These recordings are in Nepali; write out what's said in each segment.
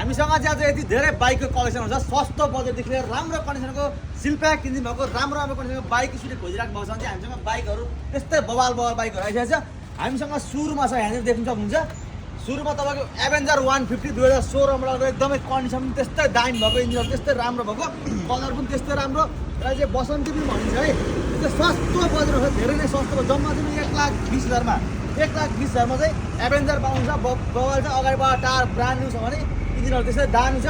हामीसँग चाहिँ आज यति धेरै बाइकको कलेक्सन हुन्छ सस्तो बजेटदेखि लिएर राम्रो कन्डिसनको सिलप्याक इन्जिन भएको राम्रो राम्रो कन्डिसनको बाइक स्कुटी खोजिराख्नु भएको छ भने चाहिँ हामीसँग बाइकहरू त्यस्तै बवाल बाइकहरू आइसकेको छ। हामीसँग सुरुमा छ यहाँनिर देख्नु सक्नुहुन्छ सुरुमा तपाईँको एभेन्जर 150 2016 मोडलको एकदमै कन्डिसन पनि त्यस्तै दामी भएको इन्जिनहरू त्यस्तै राम्रो भएको कलर पनि त्यस्तै राम्रो र चाहिँ बसन्ती पनि भनिन्छ है त्यो सस्तो बजेट छ धेरै नै सस्तो जम्मा चाहिँ 1,20,000मा 1,20,000मा चाहिँ एभेन्जर पाउँछ बवाल चाहिँ अगाडिबाट टायर ब्रान्ड न्यू छ भने इन्जिनहरू त्यस्तै दामी छ।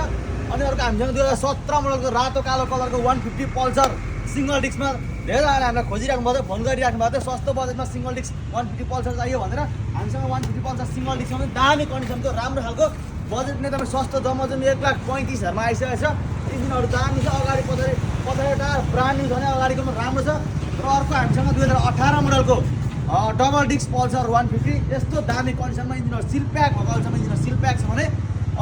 अनि अर्को हामीसँग 2017 मोडलको रातो कालो कलरको 150 पल्सर सिङ्गल डिस्कमा धेरैजनाले हामीलाई खोजिराख्नु भएको थियो फोन गरिराख्नु भएको थियो सस्तो बजेटमा सिङ्गल डिस्क 150 पल्सर चाहियो भनेर हामीसँग 150 पल्सर सिङ्गल डिस्कमा पनि दामी कन्डिसनको राम्रो खालको बजेट नै तपाईँ सस्तो जम्मा चाहिँ 1,35,000मा आइसकेको छ। इन्जिनहरू दामी छ अगाडि पछाडि टायर ब्रान्ड न्यू छ भने अगाडिको पनि राम्रो छ। र अर्को हामीसँग 2018 मोडलको डबल डिस्क पल्सर 150 यस्तो दामी कन्डिसनमा इन्जिनहरू सिलप्याक भएको अहिलेसम्म इन्जिनहरू सिलप्याक छ भने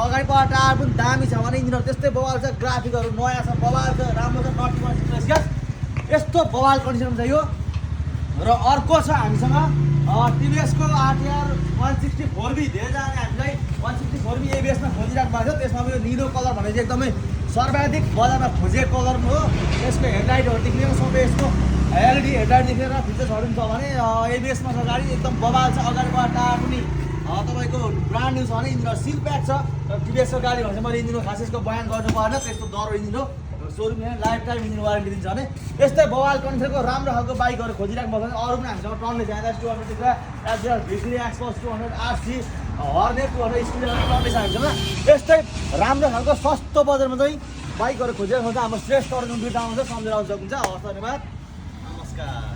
अगाडिबाट टायर पनि दामी छ भने इन्जिनहरू त्यस्तै बवाल छ ग्राफिकहरू नयाँ छ बवाल छ राम्रो छ नटी ग्यास यस्तो बवाल कन्डिसनमा छ यो। र अर्को छ हामीसँग टिभिएसको आरटिआर 164B धेरैजनाले हामीलाई 164B एबिएसमा खोजिराख्नु भएको छ त्यसमा यो निलो कलर भनेपछि एकदमै सर्वाधिक बजारमा खोजेको कलर हो। यसको हेडलाइटहरूदेखि लिएर सबै यसको एलइडी हेडलाइटदेखि लिएर फिचर्सहरू पनि छ भने एबिएसमा छ गाडी एकदम बवाल छ अगाडिबाट टायर पनि तपाईँको ब्रान्ड न्यू छ भने इन्जिन सिल प्याक छ। र टिभिएसको गाडी भनेपछि मैले इन्जिनको खास यसको बयान गर्नु परेन त्यस्तो दरो इन्जिन हो सोरुमले लाइफ टाइम इन्जिन वारेन्टी दिन्छ भने यस्तै बवाल कन्डिसनको राम्रो खालको बाइकहरू खोजिराख्नु भएको छ अरू पनि हामीसँग टर्नले जाँदा 200 एफजेआर भिक्री एक्सपल्स 200 आरसी हर्नेट 200 स्कुटर टर्नले छ हामीसँग यस्तै राम्रो खालको सस्तो बजारमा चाहिँ बाइकहरू खोजिराख्नु हुन्छ हाम्रो श्रेष्ठ अर्जुन दुईवटा आउँछ सम्झेर आउन सक्नुहुन्छ हवस् धन्यवाद नमस्कार।